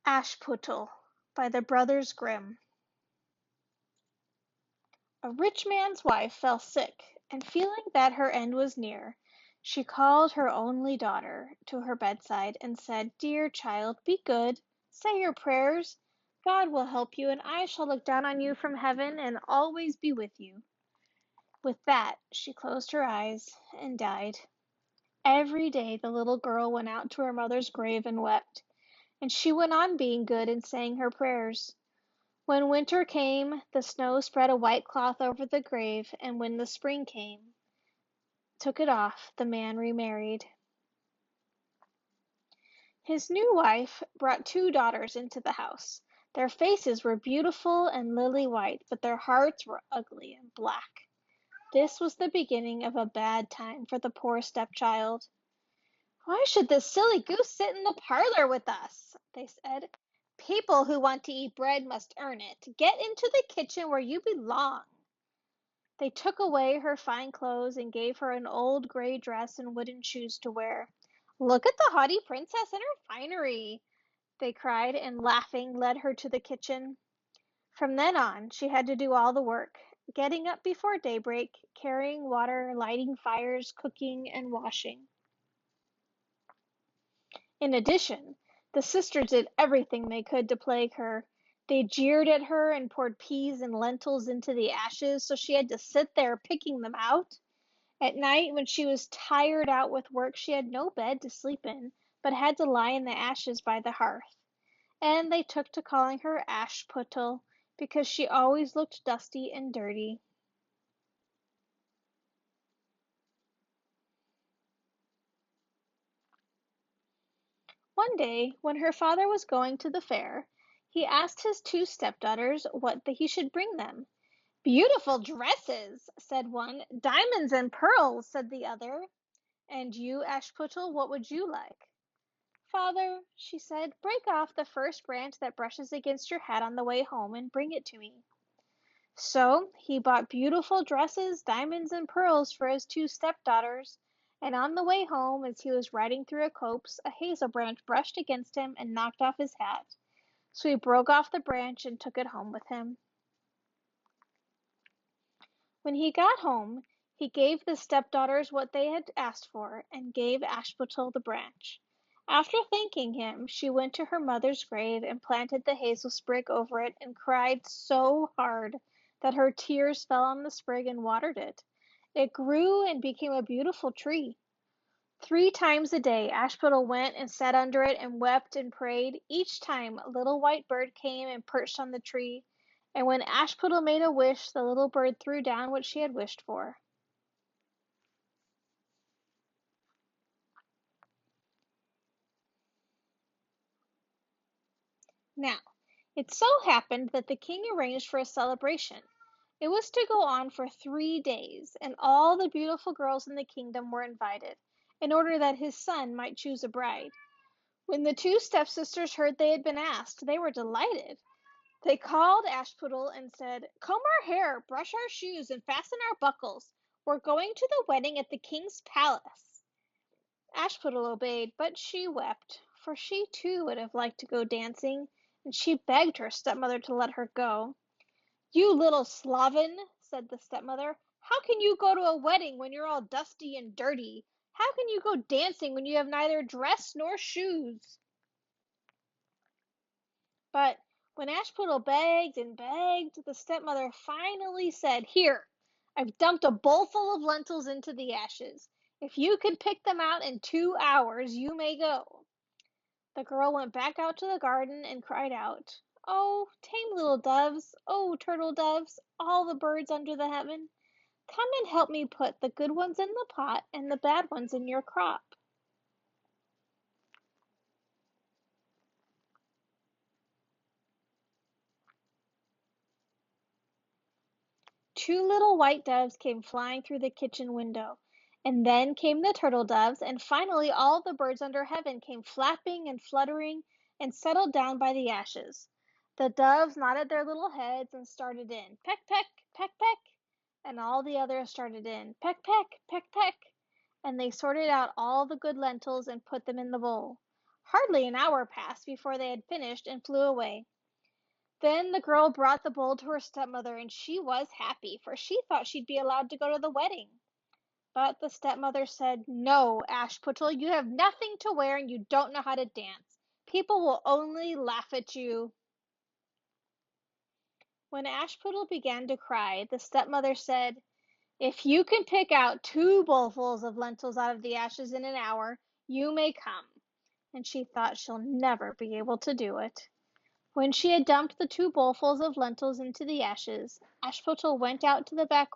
Ashputtle by the Brothers Grimm. A rich man's wife fell sick, and feeling that her end was near, she called her only daughter to her bedside and said, "Dear child, be good, say your prayers. God will help you, and I shall look down on you from heaven and always be with you." With that, she closed her eyes and died. Every day the little girl went out to her mother's grave and wept, and she went on being good and saying her prayers. When winter came, the snow spread a white cloth over the grave, and when the spring came, took it off, the man remarried. His new wife brought two daughters into the house. Their faces were beautiful and lily white, but their hearts were ugly and black. This was the beginning of a bad time for the poor stepchild. "Why should this silly goose sit in the parlor with us?" they said. "People who want to eat bread must earn it. Get into the kitchen where you belong." They took away her fine clothes and gave her an old gray dress and wooden shoes to wear. "Look at the haughty princess and her finery," they cried, and laughing led her to the kitchen. From then on she had to do all the work, getting up before daybreak, carrying water, lighting fires, cooking, and washing. In addition, the sisters did everything they could to plague her. They jeered at her and poured peas and lentils into the ashes, so she had to sit there picking them out. At night, when she was tired out with work, she had no bed to sleep in, but had to lie in the ashes by the hearth. And they took to calling her Ashputtle, because she always looked dusty and dirty. One day, when her father was going to the fair, he asked his two stepdaughters what he should bring them. "Beautiful dresses," said one. "Diamonds and pearls," said the other. "And you, Ashputtle, what would you like?" "Father," she said, "break off the first branch that brushes against your hat on the way home and bring it to me." So he bought beautiful dresses, diamonds, and pearls for his two stepdaughters, and on the way home, as he was riding through a copse, a hazel branch brushed against him and knocked off his hat. So he broke off the branch and took it home with him. When he got home, he gave the stepdaughters what they had asked for, and gave Ashputtle the branch. After thanking him, she went to her mother's grave and planted the hazel sprig over it and cried so hard that her tears fell on the sprig and watered it. It grew and became a beautiful tree. 3 times a day Ashputtle went and sat under it and wept and prayed. Each time a little white bird came and perched on the tree, and when Ashputtle made a wish, the little bird threw down what she had wished for. Now, it so happened that the king arranged for a celebration. It was to go on for 3 days, and all the beautiful girls in the kingdom were invited, in order that his son might choose a bride. When the two stepsisters heard they had been asked, they were delighted. They called Ashputtle and said, "Comb our hair, brush our shoes, and fasten our buckles. We're going to the wedding at the king's palace." Ashputtle obeyed, but she wept, for she too would have liked to go dancing, and she begged her stepmother to let her go. "You little sloven," said the stepmother, "how can you go to a wedding when you're all dusty and dirty? How can you go dancing when you have neither dress nor shoes?" But when Ashputtle begged and begged, the stepmother finally said, "Here, I've dumped a bowlful of lentils into the ashes. If you can pick them out in 2 hours, you may go." The girl went back out to the garden and cried out, "Oh, tame little doves, oh, turtle doves, all the birds under the heaven, come and help me put the good ones in the pot and the bad ones in your crop." Two little white doves came flying through the kitchen window, and then came the turtle doves, and finally all the birds under heaven came flapping and fluttering and settled down by the ashes. The doves nodded their little heads and started in, "Peck, peck, peck, peck," and all the others started in, "Peck, peck, peck, peck," and they sorted out all the good lentils and put them in the bowl. Hardly an hour passed before they had finished and flew away. Then the girl brought the bowl to her stepmother, and she was happy, for she thought she'd be allowed to go to the wedding. But the stepmother said, "No, Ashputtle, you have nothing to wear and you don't know how to dance. People will only laugh at you." When Ashputtle began to cry, the stepmother said, "If you can pick out 2 bowlfuls of lentils out of the ashes in an hour, you may come." And she thought she'll never be able to do it. When she had dumped the 2 bowlfuls of lentils into the ashes, Ashputtle went out to the back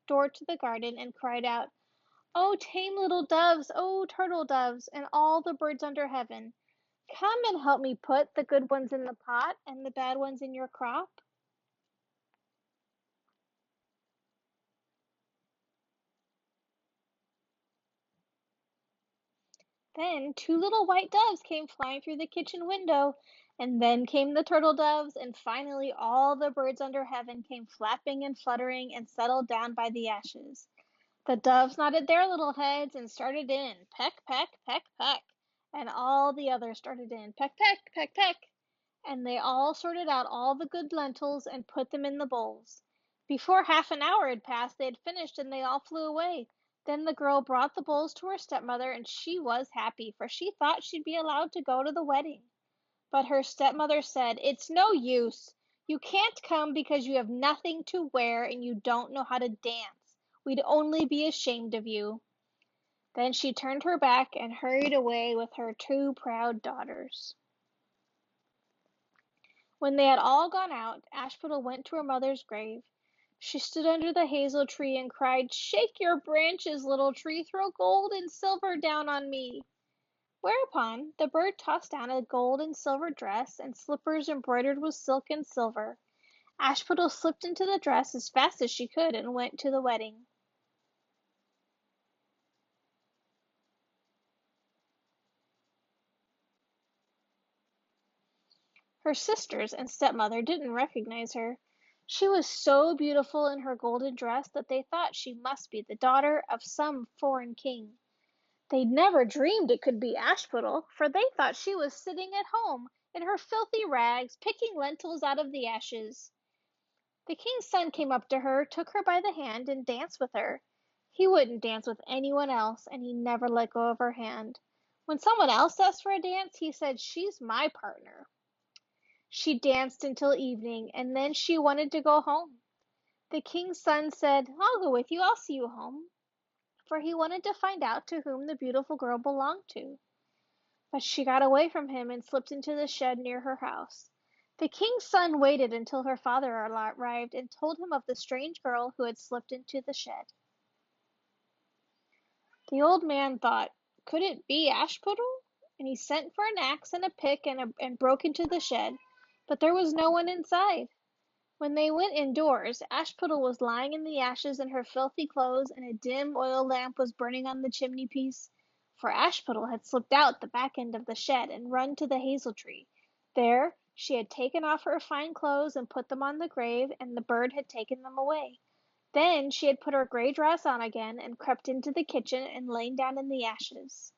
door to the garden and cried out, "Oh, tame little doves, oh, turtle doves, and all the birds under heaven, come and help me put the good ones in the pot and the bad ones in your crop." Then 2 little white doves came flying through the kitchen window, and then came the turtle doves, and finally all the birds under heaven came flapping and fluttering and settled down by the ashes. The doves nodded their little heads and started in, peck, peck, peck, peck, and all the others started in, peck, peck, peck, peck, and they all sorted out all the good lentils and put them in the bowls. Before half an hour had passed, they had finished and they all flew away. Then the girl brought the bowls to her stepmother, and she was happy, for she thought she'd be allowed to go to the wedding. But her stepmother said, "It's no use. You can't come because you have nothing to wear and you don't know how to dance. We'd only be ashamed of you." Then she turned her back and hurried away with her 2 proud daughters. When they had all gone out, Ashputtle went to her mother's grave. She stood under the hazel tree and cried, "Shake your branches, little tree, throw gold and silver down on me." Whereupon the bird tossed down a gold and silver dress and slippers embroidered with silk and silver. Ashputtle slipped into the dress as fast as she could and went to the wedding. Her sisters and stepmother didn't recognize her. She was so beautiful in her golden dress that they thought she must be the daughter of some foreign king. They'd never dreamed it could be Ashputtle, for they thought she was sitting at home in her filthy rags, picking lentils out of the ashes. The king's son came up to her, took her by the hand, and danced with her. He wouldn't dance with anyone else, and he never let go of her hand. When someone else asked for a dance, he said, "She's my partner." She danced until evening, and then she wanted to go home. The king's son said, "I'll go with you, I'll see you home," for he wanted to find out to whom the beautiful girl belonged to. But she got away from him and slipped into the shed near her house. The king's son waited until her father arrived and told him of the strange girl who had slipped into the shed. The old man thought, "Could it be Ashputtle?" And he sent for an axe and a pick and broke into the shed, but there was no one inside. When they went indoors, Ashputtle was lying in the ashes in her filthy clothes, and a dim oil lamp was burning on the chimney piece. For Ashputtle had slipped out the back end of the shed and run to the hazel tree. There she had taken off her fine clothes and put them on the grave, and the bird had taken them away. Then she had put her gray dress on again and crept into the kitchen and lain down in the ashes.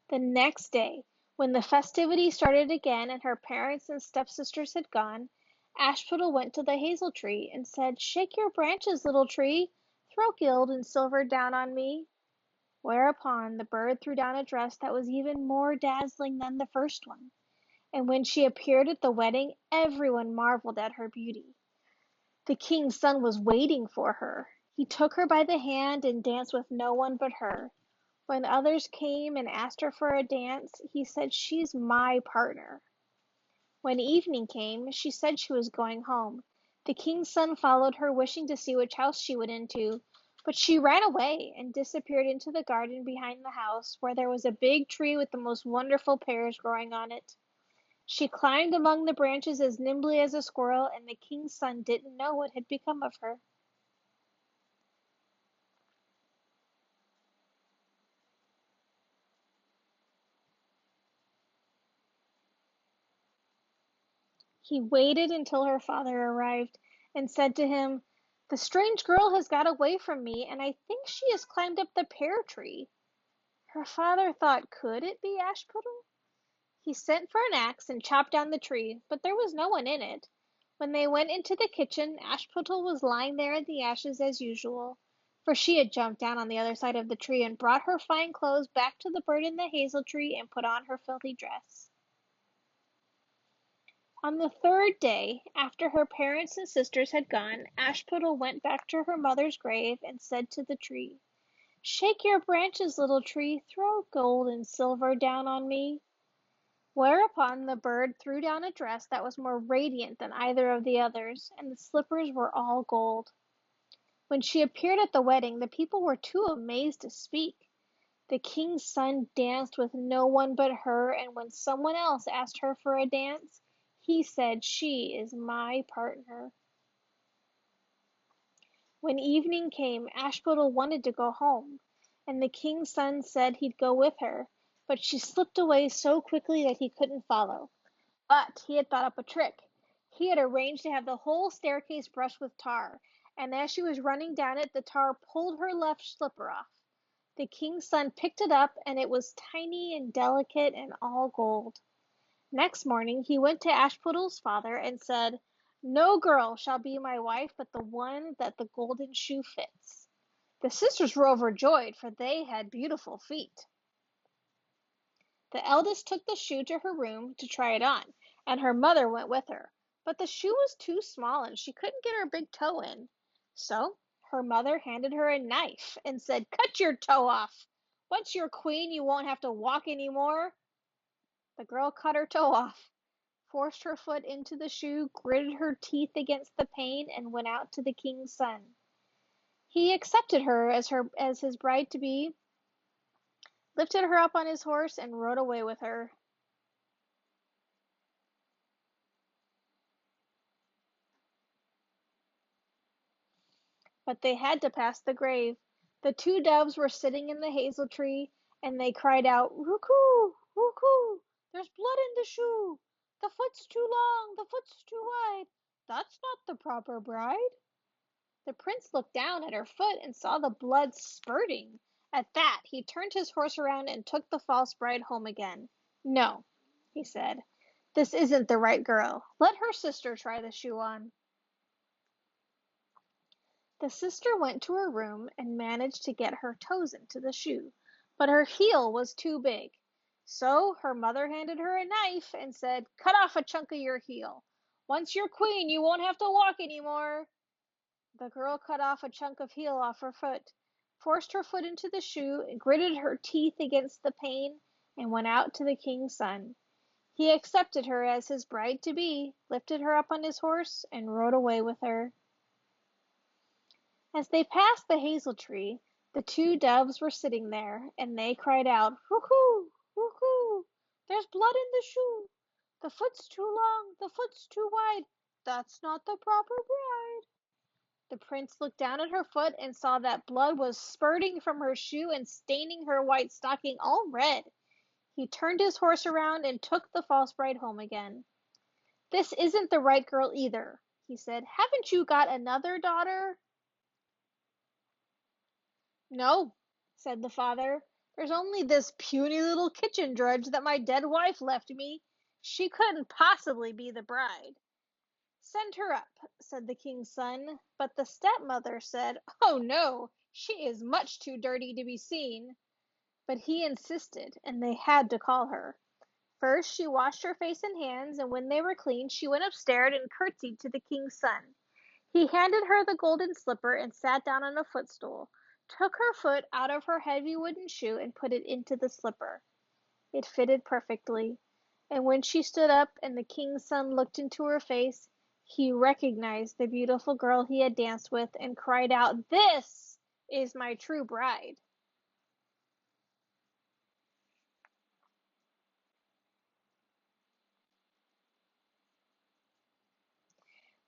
The next day, when the festivities started again and her parents and stepsisters had gone, Ashputtle went to the hazel tree and said, "Shake your branches, little tree, throw gold and silver down on me." Whereupon the bird threw down a dress that was even more dazzling than the first one, and when she appeared at the wedding, everyone marveled at her beauty. The king's son was waiting for her. He took her by the hand and danced with no one but her. When others came and asked her for a dance, he said, "She's my partner." When evening came, she said she was going home. The king's son followed her, wishing to see which house she went into, but she ran away and disappeared into the garden behind the house, where there was a big tree with the most wonderful pears growing on it. She climbed among the branches as nimbly as a squirrel, and the king's son didn't know what had become of her. He waited until her father arrived and said to him, "The strange girl has got away from me, and I think she has climbed up the pear tree." Her father thought, could it be Ashputtle? He sent for an axe and chopped down the tree, but there was no one in it. When they went into the kitchen, Ashputtle was lying there in the ashes as usual, for she had jumped down on the other side of the tree and brought her fine clothes back to the bird in the hazel tree and put on her filthy dress. On the third day, after her parents and sisters had gone, Ashputtle went back to her mother's grave and said to the tree, "Shake your branches, little tree, throw gold and silver down on me." Whereupon the bird threw down a dress that was more radiant than either of the others, and the slippers were all gold. When she appeared at the wedding, the people were too amazed to speak. The king's son danced with no one but her, and when someone else asked her for a dance, he said, "She is my partner." When evening came, Ashputtle wanted to go home, and the king's son said he'd go with her, but she slipped away so quickly that he couldn't follow. But he had thought up a trick. He had arranged to have the whole staircase brushed with tar, and as she was running down it, the tar pulled her left slipper off. The king's son picked it up, and it was tiny and delicate and all gold. Next morning he went to Ashputtle's father and said, "No girl shall be my wife but the one that the golden shoe fits." The sisters were overjoyed, for they had beautiful feet. The eldest took the shoe to her room to try it on, and her mother went with her. But the shoe was too small and she couldn't get her big toe in. So her mother handed her a knife and said, "Cut your toe off. Once you're queen, you won't have to walk any more." The girl cut her toe off, forced her foot into the shoe, gritted her teeth against the pane, and went out to the king's son. He accepted her as his bride to be, lifted her up on his horse, and rode away with her. But they had to pass the grave. The two doves were sitting in the hazel tree, and they cried out, "Roo-coo! Roo-coo! There's blood in the shoe! The foot's too long, the foot's too wide. That's not the proper bride." The prince looked down at her foot and saw the blood spurting. At that, he turned his horse around and took the false bride home again. "No," he said, "this isn't the right girl. Let her sister try the shoe on." The sister went to her room and managed to get her toes into the shoe, but her heel was too big. So her mother handed her a knife and said, "Cut off a chunk of your heel. Once you're queen, you won't have to walk anymore." The girl cut off a chunk of heel off her foot, forced her foot into the shoe, gritted her teeth against the pane, and went out to the king's son. He accepted her as his bride to be, lifted her up on his horse, and rode away with her. As they passed the hazel tree, the two doves were sitting there, and they cried out, "Roo-coo! Roo-coo! There's blood in the shoe! The foot's too long, the foot's too wide. That's not the proper bride." The prince looked down at her foot and saw that blood was spurting from her shoe and staining her white stocking all red. He turned his horse around and took the false bride home again. "This isn't the right girl either," he said. "Haven't you got another daughter?" "No," said the father. "There's only this puny little kitchen drudge that my dead wife left me. She couldn't possibly be the bride." "Send her up," said the king's son, but the stepmother said, "Oh no, she is much too dirty to be seen." But he insisted, and they had to call her. First she washed her face and hands, and when they were clean she went upstairs and curtsied to the king's son. He handed her the golden slipper and sat down on a footstool, took her foot out of her heavy wooden shoe and put it into the slipper. It fitted perfectly, and when she stood up and the king's son looked into her face, he recognized the beautiful girl he had danced with and cried out, "This is my true bride."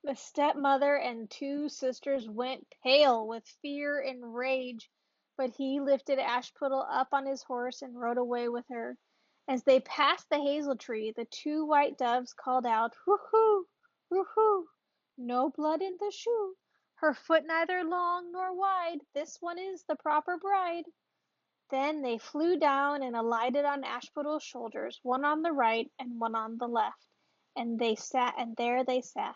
The stepmother and two sisters went pale with fear and rage, but he lifted Ashputtle up on his horse and rode away with her. As they passed the hazel tree, the two white doves called out, "Woo-hoo! Woo-hoo! No blood in the shoe. Her foot neither long nor wide. This one is the proper bride." Then they flew down and alighted on Ashputtle's shoulders, one on the right and one on the left, and there they sat.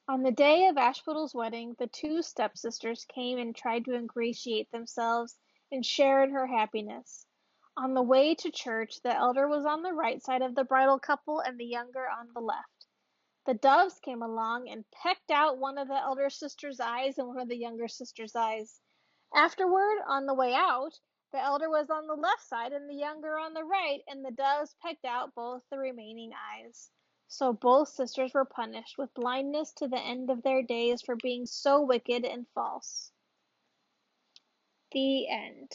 On the day of Ashputtle's wedding, the two stepsisters came and tried to ingratiate themselves and share in her happiness. On the way to church, the elder was on the right side of the bridal couple and the younger on the left. The doves came along and pecked out one of the elder sister's eyes and one of the younger sister's eyes. Afterward, on the way out, the elder was on the left side and the younger on the right, and the doves pecked out both the remaining eyes. So both sisters were punished with blindness to the end of their days for being so wicked and false. The end.